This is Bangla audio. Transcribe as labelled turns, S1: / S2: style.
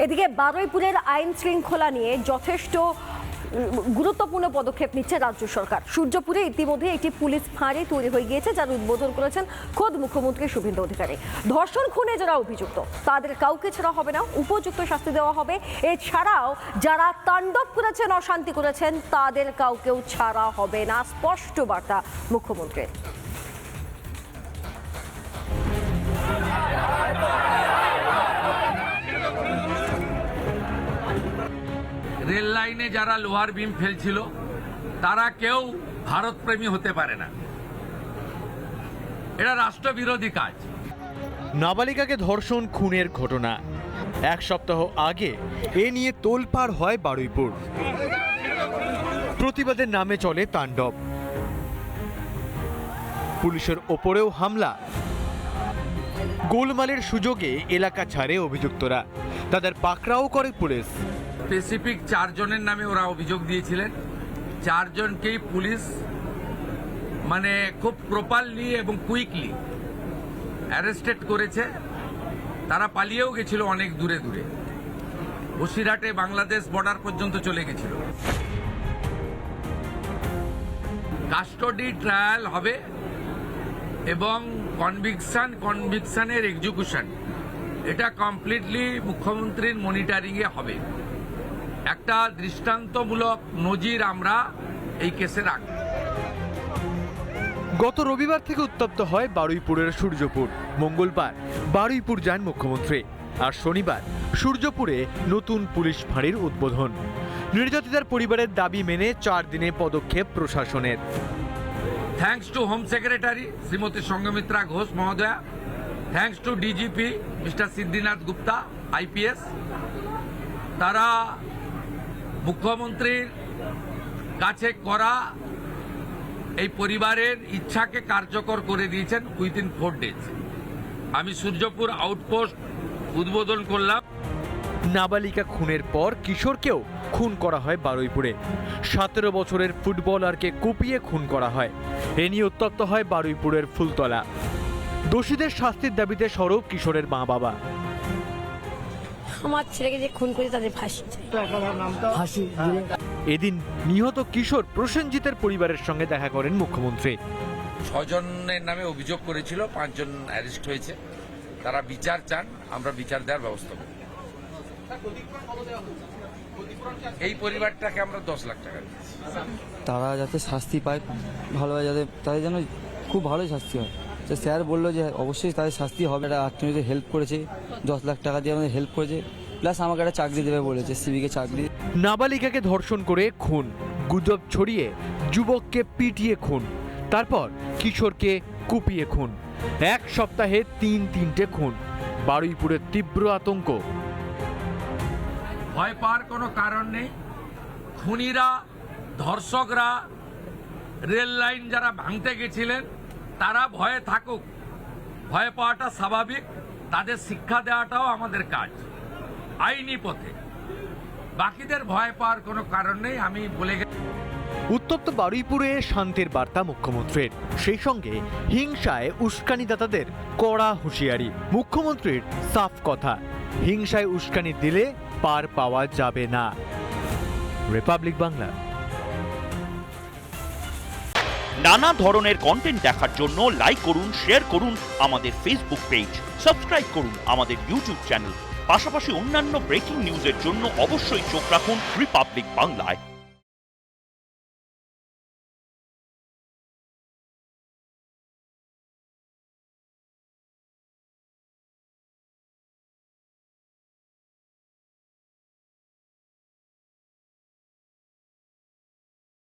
S1: এদিকে বারুইপুরের আইন শৃঙ্খলা নিয়ে যথেষ্ট গুরুত্বপূর্ণ পদক্ষেপ নিচ্ছে রাজ্য সরকার। সূর্যপুরে ইতিমধ্যে একটি পুলিশ ফাঁড়ি তৈরি হয়ে গিয়েছে, যার উদ্বোধন করেছেন খোদ মুখ্যমন্ত্রী শুভেন্দু অধিকারী। ধর্ষণ খুনে যারা অভিযুক্ত তাদের কাউকে ছাড়া হবে না, উপযুক্ত শাস্তি দেওয়া হবে। এছাড়াও যারা তাণ্ডব করেছেন, অশান্তি করেছেন, তাদের কাউকেও ছাড়া হবে না, স্পষ্ট বার্তা মুখ্যমন্ত্রীর।
S2: রেল লাইনে যারা লোহার বিম ফেলছিল তারা কেউ ভারতপ্রেমী হতে পারে না, এটা রাষ্ট্রবিরোধী কাজ।
S3: নাবালিকাকে ধর্ষণ খুনের ঘটনা এক সপ্তাহ আগে এ নিয়ে তোলপাড় হয় বারুইপুর। প্রতিবাদের নামে চলে তাণ্ডব, পুলিশের ওপরেও হামলা। গোলমালের সুযোগে এলাকা ছাড়ে অভিযুক্তরা, তাদের পাকড়াও করে পুলিশ।
S2: স্পেসিফিক 4 জনের নামে ওরা অভিযোগ দিয়েছিলেন। 4 জনকেই পুলিশ খুব প্রপারলি এবং কুইকলি অ্যারেস্টেড করেছে। তারা পালিয়েও গেছিল অনেক দূরে দূরে, বসিরহাটে বাংলাদেশ বর্ডার পর্যন্ত চলে গেছিল। কাস্টডি ট্রায়াল হবে এবং কনভিকশনের এক্সিকিউশন এটা কমপ্লিটলি মুখ্যমন্ত্রীর মনিটরিংয়ে হবে। একটা দৃষ্টান্তমূলক নজির আমরা এই কেসে রাখব।
S3: গত রবিবার থেকে উত্তপ্ত হয় বারুইপুরের সূর্যপুর। মঙ্গলবার বারুইপুর যান মুখ্যমন্ত্রী, আর শনিবার সূর্যপুরে নতুন পুলিশ ফাঁড়ির উদ্বোধন। নির্যাতিতার পরিবারের দাবি মেনে 4 দিনে পদক্ষেপ প্রশাসনের।
S2: Thanks to home secretary Shrimati Sangamitra Ghosh মহোদয়া, thanks to DGP mister Siddhinath Gupta IPS। তারা মুখ্যমন্ত্রীর কাছে করা এই পরিবারের ইচ্ছাকে কার্যকর করে দিয়েছেন উইদিন 4 ডেজ। আমি সূর্যপুর আউটপোস্ট উদ্বোধন করলাম।
S3: নাবালিকা খুনের পর কিশোরকেও খুন করা হয় বারুইপুরে। 17 বছরের ফুটবলারকে কুপিয়ে খুন করা হয়। এ নিয়ে উত্তপ্ত হয় বারুইপুরের ফুলতলা। দোষীদের শাস্তির দাবিতে সরব কিশোরের মা বাবা।
S4: আমার ছেলেকে যে খুন করে তাদের ফাঁসি।
S3: এদিন নিহত কিশোর প্রসেনজিতের পরিবারের সঙ্গে দেখা করেন মুখ্যমন্ত্রী।
S2: 6 জনের নামে অভিযোগ করেছিল, 5 জন অ্যারেস্ট হয়েছে। তারা বিচার চান, আমরা বিচার দেওয়ার ব্যবস্থা করব। এই পরিবারটাকে আমরা 10 লাখ টাকা দিচ্ছি।
S5: তারা যাতে শাস্তি পায় ভালোভাবে, যাতে তাদের যেন খুব ভালোই শাস্তি হয়। তো স্যার বললো যে অবশ্যই তাদের শাস্তি হবে। একটা আত্মীয়দের হেল্প করেছে, 10 লাখ টাকা দিয়ে আমাদের হেল্প করেছে, প্লাস আমাকে একটা চাকরি দেবে বলেছে, সিভিকে চাকরি।
S3: নাবালিকাকে ধর্ষণ করে খুন, গুজব ছড়িয়ে যুবককে পিটিয়ে খুন, তারপর কিশোরকে কুপিয়ে খুন। এক সপ্তাহে 3টে খুন। বারুইপুরের তীব্র আতঙ্ক।
S2: ভয় পাওয়ার কোনো কারণ নেই। খুনিরা, ধর্ষকরা, রেল লাইন যারা ভাঙতে গেছিলেন তারা ভয়ে থাকুক, ভয় পাওয়াটা স্বাভাবিক। তাদের শিক্ষা দেওয়াটাও আমাদের কাজ আইনি পথে। বাকিদের ভয় পাওয়ার কোনো কারণ নেই। আমি বলে গেছি।
S3: উত্তপ্ত বারুইপুরে শান্তির বার্তা মুখ্যমন্ত্রীর, সেই সঙ্গে হিংসায় উস্কানিদাতাদের কড়া হুঁশিয়ারি। মুখ্যমন্ত্রীর সাফ কথা, হিংসায় উস্কানি দিলে পার পাওয়া যাবে না। রিপাবলিক বাংলা।
S6: নানা ধরনের কন্টেন্ট দেখার জন্য লাইক করুন, শেয়ার করুন আমাদের ফেসবুক পেজ, সাবস্ক্রাইব করুন আমাদের ইউটিউব চ্যানেল। পাশাপাশি অন্যান্য ব্রেকিং নিউজের জন্য অবশ্যই চোখ রাখুন রিপাবলিক বাংলায়।